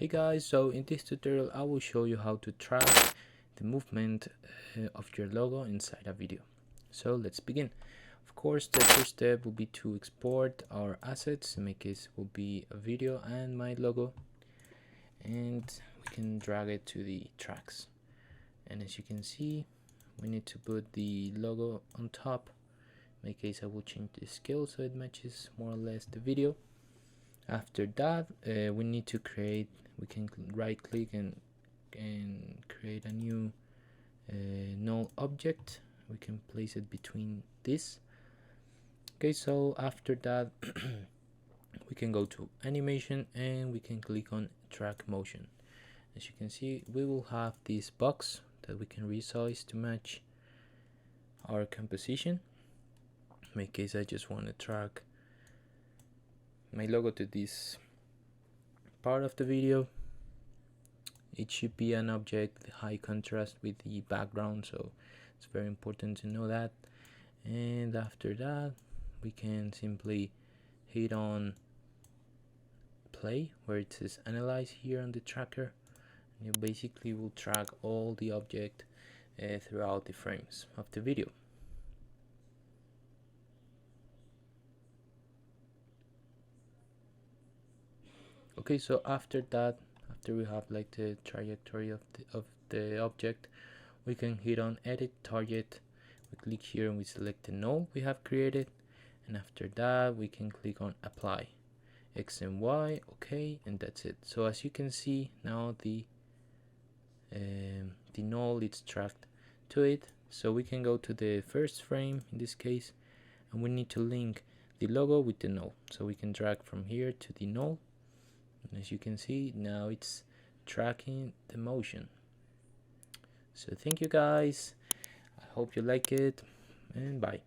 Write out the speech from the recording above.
Hey guys, so in this tutorial I will show you how to track the movement of your logo inside a video. So let's begin. Of course, the first step will be to export our assets. In my case will be a video and my logo, and we can drag it to the tracks. And as you can see, we need to put the logo on top. In my case I will change the scale so it matches more or less the video. After that, we can right click and create a new null object. We can place it between this. Okay, so after that we can go to animation and we can click on track motion. As you can see, we will have this box that we can resize to match our composition. In my case I just want to track my logo to this part of the video. It should be an object high contrast with the background, so it's very important to know that. And after that we can simply hit on play where it says analyze here on the tracker, and you basically will track all the object throughout the frames of the video. Okay, so after that, after we have like the trajectory of the object, we can hit on edit target. We click here and we select the null we have created, and after that we can click on apply X and Y. Okay, and that's it. So as you can see now, the null is tracked to it. So we can go to the first frame in this case, and we need to link the logo with the null. So we can drag from here to the null. And as you can see, now it's tracking the motion. So thank you guys, I hope you like it, and bye.